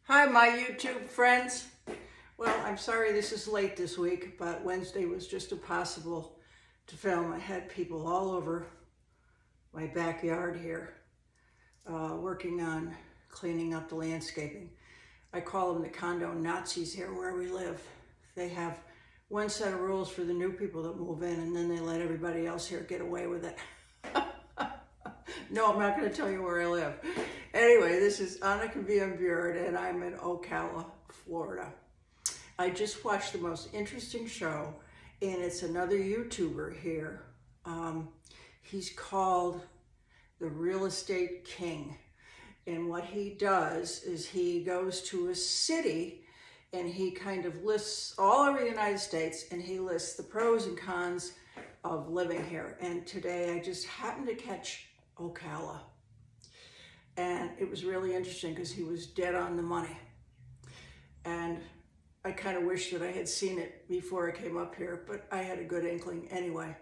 Hi, my YouTube friends. Well, I'm sorry this is late this week, but Wednesday was just impossible to film. I had people all over my backyard here working on cleaning up the landscaping. I call them the condo Nazis here where we live. They have one set of rules for the new people that move in, and then they let everybody else here get away with it. No, I'm not going to tell you where I live. Anyway, this is Anneke Van Buren, and I'm in Ocala, Florida. I just watched the most interesting show, and it's another YouTuber here. He's called the Real Estate King. And what he does is he goes to a city and he kind of lists all over the United States, and he lists the pros and cons of living here. And today I just happened to catch Ocala. And it was really interesting because he was dead on the money. And I kind of wish that I had seen it before I came up here, but I had a good inkling anyway.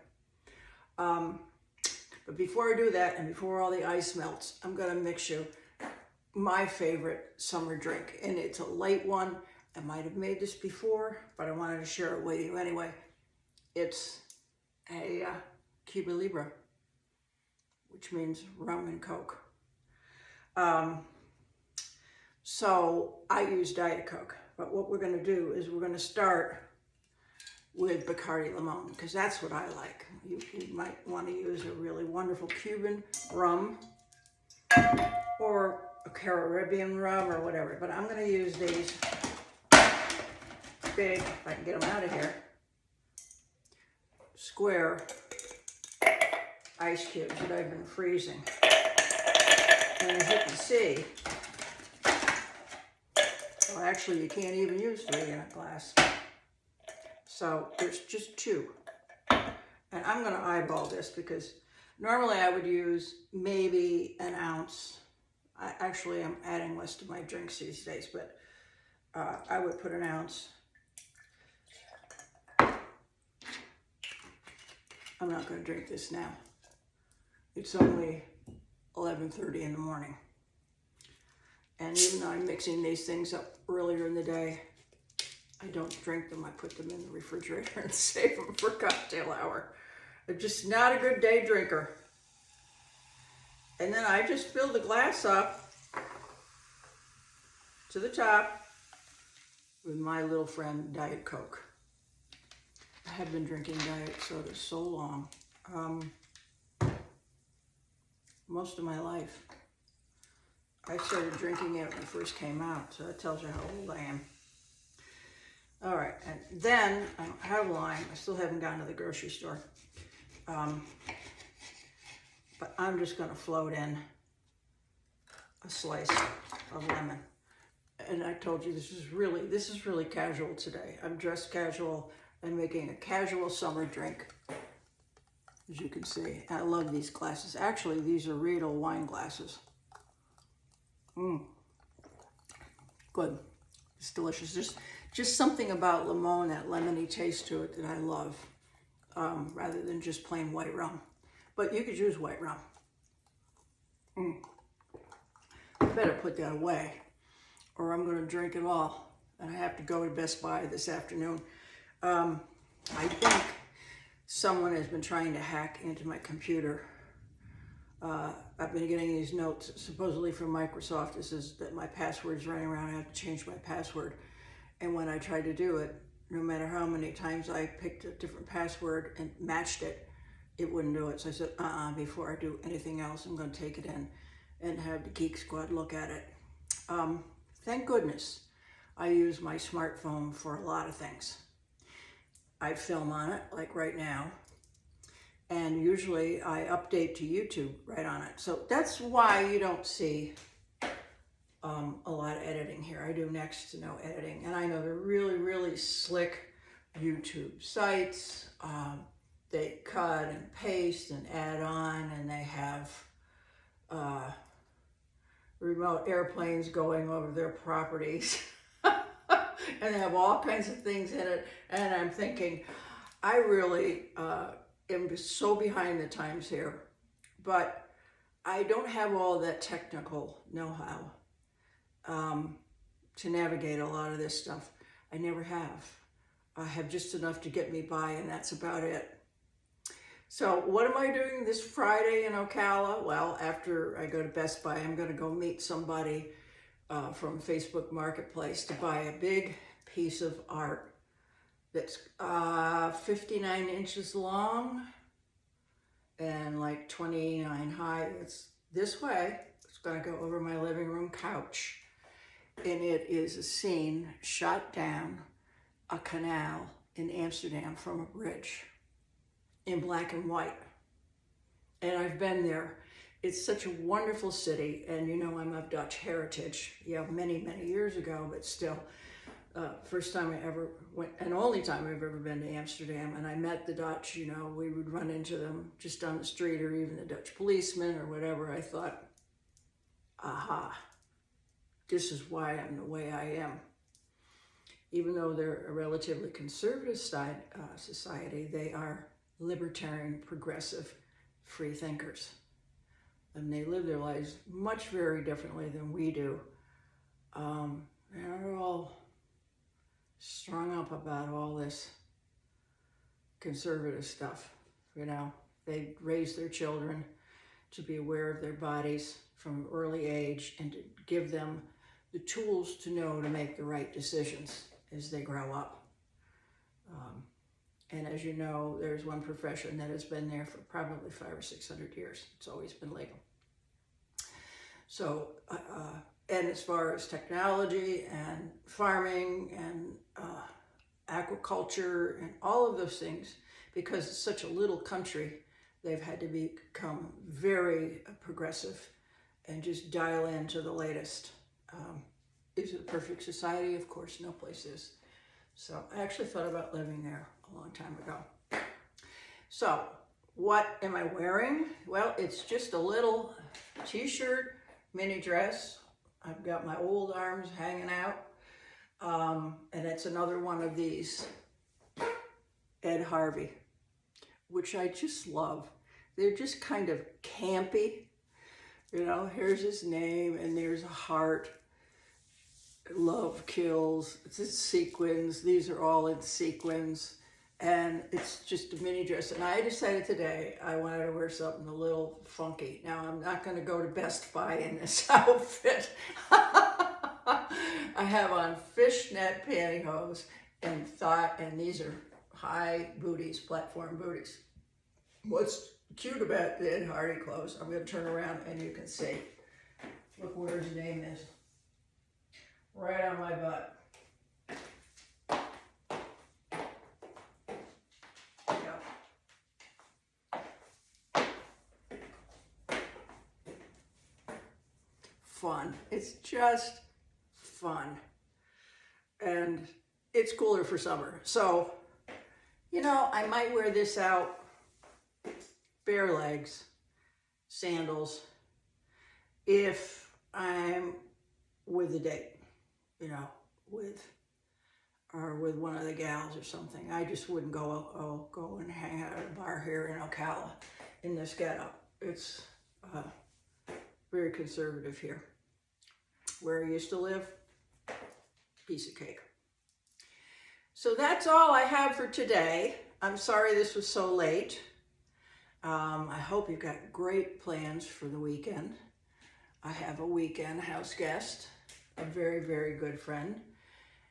But before I do that, and before all the ice melts, I'm gonna mix you my favorite summer drink. And it's a light one. I might have made this before, but I wanted to share it with you anyway. It's a Cuba Libre, which means rum and Coke. So I use Diet Coke, but what we're going to do is we're going to start with Bacardi Limon, because that's what I like. You might want to use a really wonderful Cuban rum or a Caribbean rum or whatever, but I'm going to use these big, if I can get them out of here, square ice cubes that I've been freezing. And as you can see, well, actually you can't even use 3 in a glass. So there's just 2. And I'm gonna eyeball this because normally I would use maybe an ounce. Actually, I'm adding less to my drinks these days, but I would put an ounce. I'm not gonna drink this now. It's only 11:30 in the morning. And even though I'm mixing these things up earlier in the day, I don't drink them. I put them in the refrigerator and save them for cocktail hour. I'm just not a good day drinker. And then I just fill the glass up to the top with my little friend Diet Coke. I have been drinking diet soda so long. Most of my life. I started drinking it when it first came out, so that tells you how old I am. All right, and then I don't have lime. I still haven't gone to the grocery store. But I'm just gonna float in a slice of lemon. And I told you this is really casual today. I'm dressed casual and making a casual summer drink, as you can see. I love these glasses. Actually, these are Riedel wine glasses. Good. It's delicious. Just something about lemon, that lemony taste to it that I love, rather than just plain white rum. But you could use white rum. I better put that away, or I'm going to drink it all. And I have to go to Best Buy this afternoon. I think someone has been trying to hack into my computer. I've been getting these notes supposedly from Microsoft. This is that my password's running around. I have to change my password. And when I tried to do it, no matter how many times I picked a different password and matched it, it wouldn't do it. So I said, before I do anything else, I'm going to take it in and have the Geek Squad look at it. Thank goodness I use my smartphone for a lot of things. I film on it, like right now. And usually I update to YouTube right on it. So that's why you don't see a lot of editing here. I do next to no editing. And I know they're really slick YouTube sites. They cut and paste and add on, and they have remote airplanes going over their properties. And they have all kinds of things in it. And I'm thinking, I really am so behind the times here, but I don't have all that technical know-how. to navigate a lot of this stuff. I never have. I have just enough to get me by, and that's about it. So what am I doing this Friday in Ocala? Well, after I go to Best Buy, I'm going to go meet somebody from Facebook Marketplace to buy a big piece of art that's 59 inches long and like 29 high. It's this way. It's going to go over my living room couch. And it is a scene shot down a canal in Amsterdam from a bridge in black and white. And I've been there. It's such a wonderful city. And you know, I'm of Dutch heritage, many, many years ago, but still, first time I ever went, and only time I've ever been to Amsterdam. And I met the Dutch, we would run into them just on the street, or even the Dutch policeman or whatever. I thought, aha, this is why I'm the way I am. Even though they're a relatively conservative society, they are libertarian, progressive, free thinkers. And they live their lives much very differently than we do. They're all strung up about all this conservative stuff. They raise their children to be aware of their bodies from an early age and to give them the tools to know to make the right decisions as they grow up. And as you know, there's one profession that has been there for probably 500 or 600 years. It's always been legal. So, and as far as technology and farming and aquaculture and all of those things, because it's such a little country, they've had to become very progressive and just dial into the latest. Is it a perfect society? Of course, no place is. So I actually thought about living there a long time ago. So what am I wearing? Well, it's just a little t-shirt, mini dress. I've got my old arms hanging out. And it's another one of these Ed Harvey, which I just love. They're just kind of campy. Here's his name and there's a heart. Love kills. It's in sequins. These are all in sequins. And it's just a mini dress. And I decided today I wanted to wear something a little funky. Now, I'm not going to go to Best Buy in this outfit. I have on fishnet pantyhose and these are high booties, platform booties. What's cute about the Ed Hardy clothes, I'm going to turn around and you can see. Look where his name is. Right on my butt. Fun. It's just fun. And it's cooler for summer. So, I might wear this out, bare legs, sandals, if I'm with a date. With one of the gals or something. I just wouldn't go and hang out at a bar here in Ocala in this getup. It's very conservative here. Where I used to live, piece of cake. So that's all I have for today. I'm sorry this was so late. I hope you've got great plans for the weekend. I have a weekend house guest, a very, very good friend,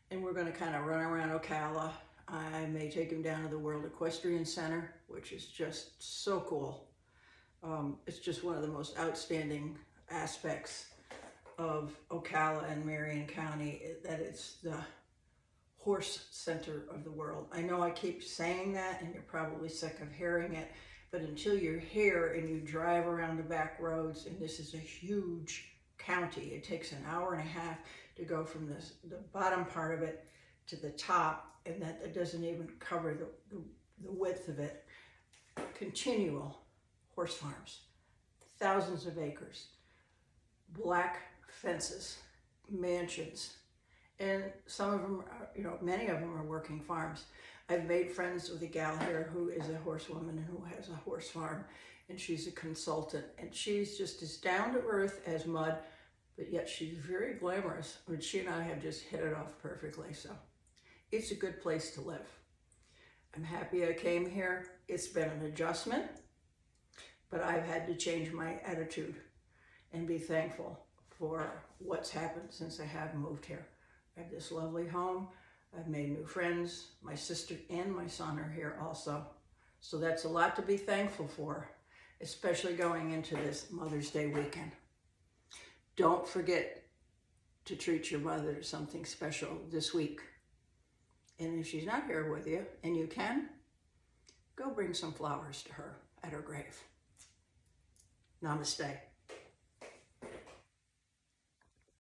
and we're going to kind of run around Ocala. I may take him down to the World Equestrian Center, which is just so cool. It's just one of the most outstanding aspects of Ocala and Marion County, that it's the horse center of the world. I know I keep saying that and you're probably sick of hearing it, but until you're here and you drive around the back roads, and this is a huge county, it takes an hour and a half to go from the bottom part of it to the top, and that doesn't even cover the width of it. Continual horse farms, thousands of acres, black fences, mansions, and some of them are, many of them are working farms. I've made friends with a gal here who is a horsewoman who has a horse farm, and she's a consultant, and she's just as down to earth as mud, but yet she's very glamorous. I mean, she and I have just hit it off perfectly, so it's a good place to live. I'm happy I came here. It's been an adjustment, but I've had to change my attitude and be thankful for what's happened since I have moved here. I have this lovely home. I've made new friends. My sister and my son are here also. So that's a lot to be thankful for, especially going into this Mother's Day weekend. Don't forget to treat your mother to something special this week. And if she's not here with you, and you can, go bring some flowers to her at her grave. Namaste.